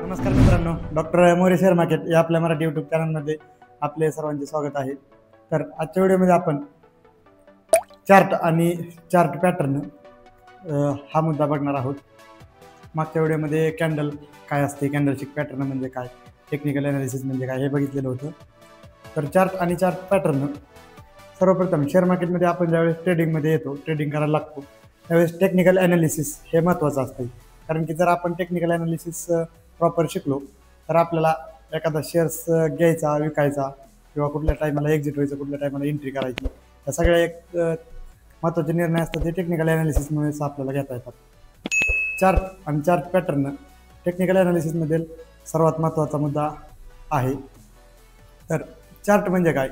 नमस्कार मित्रांनो, doctor More share market या आपल्या मराठी यूट्यूब चॅनलमध्ये आपले सर्वांचे स्वागत आहे. तर आजच्या व्हिडिओमध्ये आपण चार्ट आणि चार्ट पॅटर्न हा मुद्दा बघणार आहोत. मागच्या व्हिडिओमध्ये कॅन्डल काय असते, कॅन्डलस्टिक पॅटर्न म्हणजे काय, टेक्निकल ॲनालिसिस म्हणजे काय हे बघितलेलं होतं. तर चार्ट आणि चार्ट पॅटर्न सर्वप्रथम शेअर मार्केटमध्ये आपण ज्यावेळेस ट्रेडिंगमध्ये येतो, ट्रेडिंग करायला लागतो, त्यावेळेस टेक्निकल ॲनालिसिस हे महत्त्वाचं असतं. कारण की जर आपण टेक्निकल ॲनालिसिस प्रॉपर शिकलो तर आपल्याला एखादा शेअर्स घ्यायचा, विकायचा किंवा कुठल्या टायमाला एक्झिट व्हायचं, कुठल्या टायमाला एंट्री करायची, या सगळ्या एक महत्त्वाचे निर्णय असतात ते टेक्निकल ॲनालिसिसमुळेच आपल्याला घेता येतात. चार्ट आणि चार्ट पॅटर्न टेक्निकल ॲनालिसिसमधील सर्वात महत्त्वाचा मुद्दा आहे. तर चार्ट म्हणजे काय,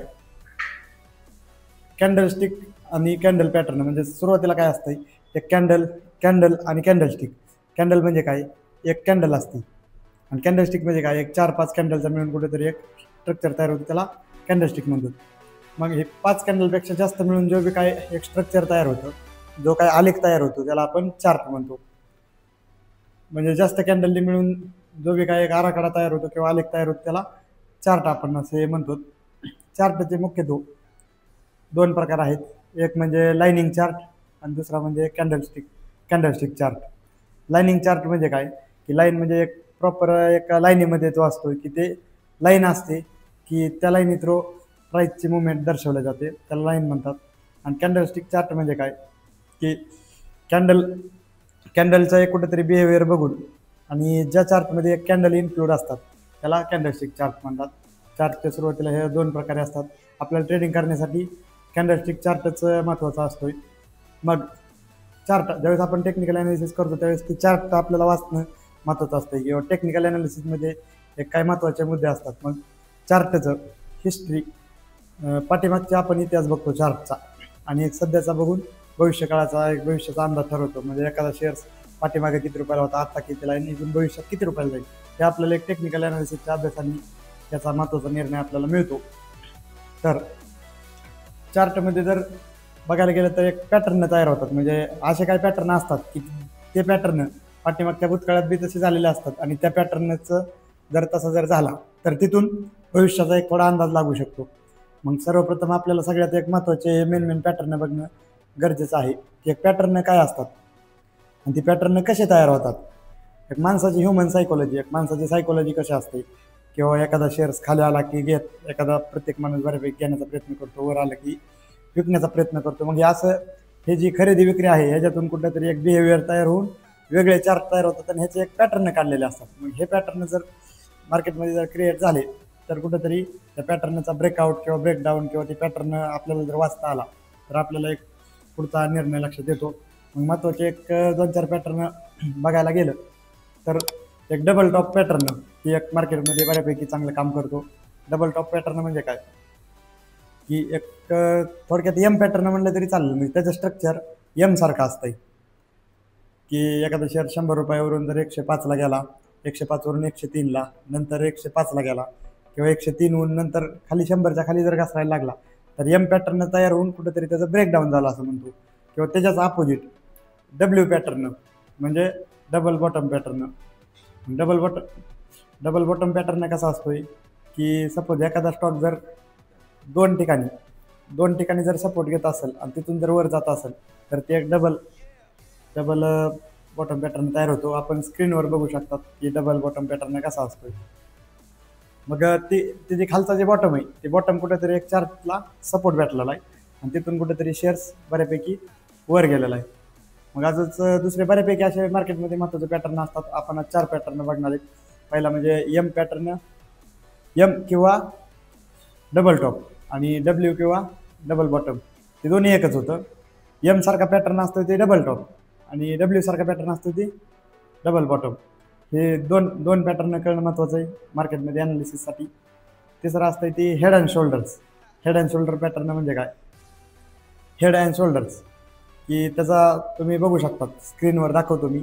कॅन्डलस्टिक आणि कॅन्डल पॅटर्न म्हणजे सुरुवातीला काय असतं, एक कॅन्डल आणि कॅन्डलस्टिक. कॅन्डल म्हणजे काय, एक कॅन्डल असते आणि कॅन्डलस्टिक म्हणजे काय, एक 4-5 कॅन्डलचा मिळून कुठेतरी एक स्ट्रक्चर तयार होतं, त्याला कॅन्डलस्टिक म्हणतात. मग हे 5 कॅन्डलपेक्षा जास्त मिळून जो बी काय एक स्ट्रक्चर तयार होतं, जो काय आलेख तयार होतो, त्याला आपण चार्ट म्हणतो. म्हणजे जास्त कॅन्डलनी मिळून जो बी काय एक आराखडा तयार होतो किंवा आलेख तयार होतो, त्याला चार्ट आपण असे म्हणतो. चार्टचे मुख्यतः 2 प्रकार आहेत, एक म्हणजे लाईनिंग चार्ट आणि दुसरा म्हणजे कॅन्डलस्टिक चार्ट. लाईनिंग चार्ट म्हणजे काय, की लाईन म्हणजे एक प्रॉपर एका लाईनीमध्ये जो असतो की ते लाईन असते की त्या लाईनी थ्रू प्राईसची मुवमेंट दर्शवली जाते, त्याला लाईन म्हणतात. आणि कॅन्डलस्टिक चार्ट म्हणजे काय, की कॅन्डलचा एक कुठेतरी बिहेवियर बघून आणि ज्या चार्टमध्ये एक कॅन्डल इन्क्लूड असतात त्याला कॅन्डलस्टिक चार्ट म्हणतात. चार्टच्या सुरुवातीला हे 2 प्रकारे असतात. आपल्याला ट्रेडिंग करण्यासाठी कॅन्डलस्टिक चार्टच महत्त्वाचा असतो. मग चार्ट ज्यावेळेस आपण टेक्निकल ॲनालिसिस करतो त्यावेळेस ते चार्ट आपल्याला वाचणं महत्त्वाचं असतं किंवा टेक्निकल ॲनालिसिसमध्ये एक काय महत्त्वाचे मुद्दे असतात. मग चार्टचं हिस्ट्री, पाठीमागचा आपण इतिहास बघतो चार्टचा आणि एक सध्याचा बघून भविष्यकाळाचा एक भविष्याचा अंदाज ठरवतो. म्हणजे एखादा शेअर्स पाठीमागे किती रुपयाला होता, आता कितीला आहे, इथून भविष्यात किती रुपयाला जाईल, हे आपल्याला एक टेक्निकल ॲनालिसिसच्या अभ्यासाने त्याचा महत्त्वाचा निर्णय आपल्याला मिळतो. तर चार्टमध्ये जर बघायला गेलं तर एक पॅटर्न तयार होतात. म्हणजे असे काही पॅटर्न असतात की ते पॅटर्न पाठीमागच्या भूतकाळात बी तसे झालेले असतात आणि त्या पॅटर्नचं जर झाला तर तिथून भविष्याचा एक थोडा अंदाज लागू शकतो. मग सर्वप्रथम आपल्याला सगळ्यात एक महत्त्वाचे मेन पॅटर्न बघणं गरजेचं आहे की एक पॅटर्न काय असतात आणि ती पॅटर्न कसे तयार होतात. एक माणसाची ह्युमन सायकोलॉजी, एक माणसाची सायकोलॉजी कशी असते, किंवा एखादा शेअर्स खाली आला की एखादा प्रत्येक माणूस बऱ्यापैकी घेण्याचा प्रयत्न करतो, वर आला की विकण्याचा प्रयत्न करतो. मग हे जी खरेदी विक्री आहे ह्याच्यातून कुठेतरी एक बिहेवियर तयार होऊन वेगळे चार्ट तयार होतात आणि ह्याचे एक पॅटर्न काढलेले असतात. मग हे पॅटर्न जर मार्केटमध्ये जर क्रिएट झाले तर कुठेतरी त्या पॅटर्नचा ब्रेकआउट किंवा ब्रेकडाऊन किंवा ते पॅटर्न आपल्याला जर वाचता आला तर आपल्याला एक पुढचा निर्णय लक्षात येतो. मग महत्त्वाचे एक 2-4 पॅटर्न बघायला गेलं तर एक डबल टॉप पॅटर्न ही एक मार्केटमध्ये बऱ्यापैकी चांगलं काम करतो. डबल टॉप पॅटर्न म्हणजे काय, की एक थोडक्यात एम पॅटर्न म्हणलं तरी चालेल. म्हणजे त्याचं स्ट्रक्चर एम सारखं असतंय की एखादा शेअर 100 रुपयावरून जर 105ला गेला, 105वरून 103ला, नंतर 105ला गेला किंवा 103हून नंतर खाली 100च्या खाली जर घसरायला लागला तर एम पॅटर्न तयार होऊन कुठेतरी त्याचं ब्रेकडाऊन झालं असं म्हणतो. किंवा त्याच्याच अपोजिट डब्ल्यू पॅटर्न म्हणजे double bottom pattern. Double bottom pattern कसा असतोय, की सपोज एखादा स्टॉक जर दोन ठिकाणी जर सपोर्ट घेत असेल आणि तिथून जर वर जात असेल तर ते एक डबल बॉटम पॅटर्न तयार होतो. आपण स्क्रीनवर बघू शकतात की डबल बॉटम पॅटर्न कसा असतोय. मग ते जे खालचा जे बॉटम आहे ते बॉटम कुठेतरी एक चार्टला सपोर्ट भेटलेला आहे आणि तिथून कुठेतरी शेअर्स बऱ्यापैकी वर गेलेला आहे. मग आजच दुसरे बऱ्यापैकी असे मार्केटमध्ये महत्त्वाचे पॅटर्न असतात. आपण आज 4 पॅटर्न बघणार आहेत. पहिला म्हणजे एम पॅटर्न, एम किंवा डबल टॉप आणि डब्ल्यू किंवा डबल बॉटम, ते दोन्ही एकच होतं. एम सारखा पॅटर्न असतो ते डबल टॉप आणि डब्ल्यू सारखा पॅटर्न असतो ते डबल बॉटम. हे दोन पॅटर्न कळणं महत्त्वाचं आहे मार्केटमध्ये ॲनालिसिससाठी. तिसरं असतं ते head and shoulders. Head and shoulder pattern म्हणजे काय, हेड अँड शोल्डर्स की त्याचा तुम्ही बघू शकता, स्क्रीनवर दाखवतो मी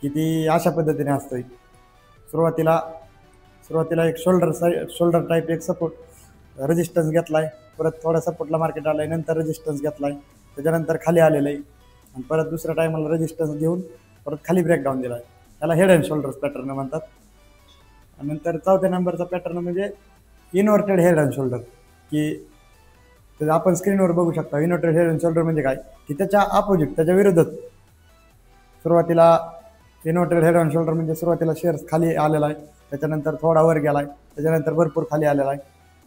की ती अशा पद्धतीने असतं. सुरुवातीला एक शोल्डर टाईप एक सपोर्ट रेजिस्टन्स घेतला आहे, परत थोडा सपोर्टला मार्केट आलं आहे, नंतर रेजिस्टन्स घेतला आहे, त्याच्यानंतर खाली आलेलं आहे आणि परत दुसऱ्या टायमाला रेजिस्टन्स घेऊन परत खाली ब्रेकडाऊन दिला आहे. त्याला हेड अँड शोल्डर्स पॅटर्न म्हणतात. नंतर चौथ्या नंबरचा पॅटर्न म्हणजे इन्व्हर्टेड हेड अँड शोल्डर, की तर आपण स्क्रीनवर बघू शकता. इन्व्हर्टेड हेड अँड शोल्डर म्हणजे काय, की त्याच्या अपोजिट, त्याच्या विरुद्धच सुरुवातीला इन्व्हर्टेड हेड अँड शोल्डर म्हणजे सुरुवातीला शेअर्स खाली आलेला आहे, त्याच्यानंतर थोडा वर गेला आहे, त्याच्यानंतर भरपूर खाली आलेला आहे,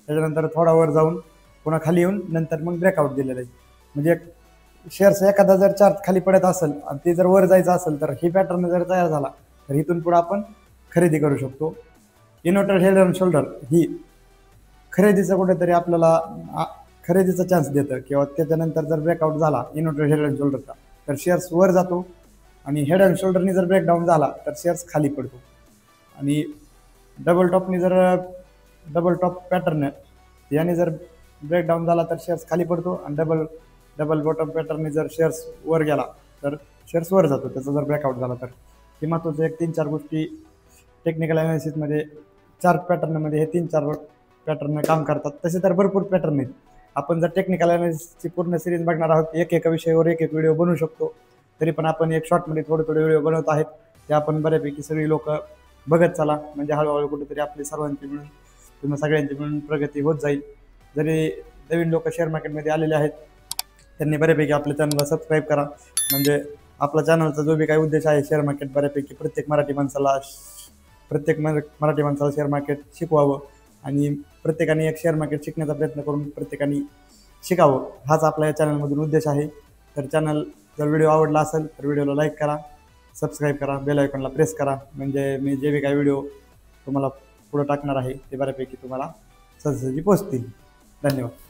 त्याच्यानंतर थोडा वर जाऊन पुन्हा खाली येऊन नंतर मग ब्रेकआउट दिलेलं आहे. म्हणजे शेअर्स एखादा जर चार्ट खाली पडत असेल आणि ते जर वर जायचं असेल तर ही पॅटर्न जर तयार झाला तर इथून पुढे आपण खरेदी करू शकतो. इन्व्हर्टेड हेड अँड शोल्डर ही खरेदीचं कुठेतरी आपल्याला खरेदीचा चान्स देतं, किंवा त्याच्यानंतर जर ब्रेकआउट झाला इन्व्हर्टेड हेड अँड शोल्डरचा तर शेअर्स वर जातो, आणि हेड अँड शोल्डरनी जर ब्रेकडाऊन झाला तर शेअर्स खाली पडतो. आणि डबल टॉप पॅटर्न याने जर ब्रेकडाऊन झाला तर शेअर्स खाली पडतो, आणि डबल बॉटम पॅटर्नने जर शेअर्स वर गेला तर शेअर्स वर जातो, त्याचा जर ब्रेकआउट झाला तर. हे महत्त्वाचं एक 3-4 गोष्टी टेक्निकल ॲनालिसिसमध्ये चार्ट पॅटर्नमध्ये हे 3-4 पॅटर्न काम करतात. तसे तर भरपूर पॅटर्न आहेत. आपण जर टेक्निकल ॲनालिसिसची पूर्ण सिरीज बघणार आहोत, एक विषयावर एक व्हिडिओ बनवू शकतो. तरी पण आपण एक शॉर्टमध्ये थोडे व्हिडिओ बनवत आहेत, ते आपण बऱ्यापैकी सगळी लोक बघत चला, म्हणजे हळूहळू कुठेतरी आपली सर्वांची मिळून किंवा सगळ्यांची मिळून प्रगती होत जाईल. जरी नवीन लोक शेअर मार्केटमध्ये आलेले आहेत त्यांनी बऱ्यापैकी आपल्या चॅनलला सबस्क्राईब करा. म्हणजे आपला चॅनलचा जो बी काही उद्देश आहे, शेअर मार्केट बऱ्यापैकी प्रत्येक मराठी माणसाला शेअर मार्केट शिकवावं, आणि प्रत्येकाने एक शेअर मार्केट शिकण्याचा प्रयत्न करून प्रत्येकाने शिकावं, हाच आपला या चॅनलमधून उद्देश आहे. तर चॅनल जर व्हिडिओ आवडला असेल तर व्हिडिओला लाईक करा, सबस्क्राईब करा, बेल आयकॉनला प्रेस करा, म्हणजे मी जे बी काही व्हिडिओ तुम्हाला पुढे टाकणार आहे ते बऱ्यापैकी तुम्हाला सहजसहजी पोहोचतील. धन्यवाद.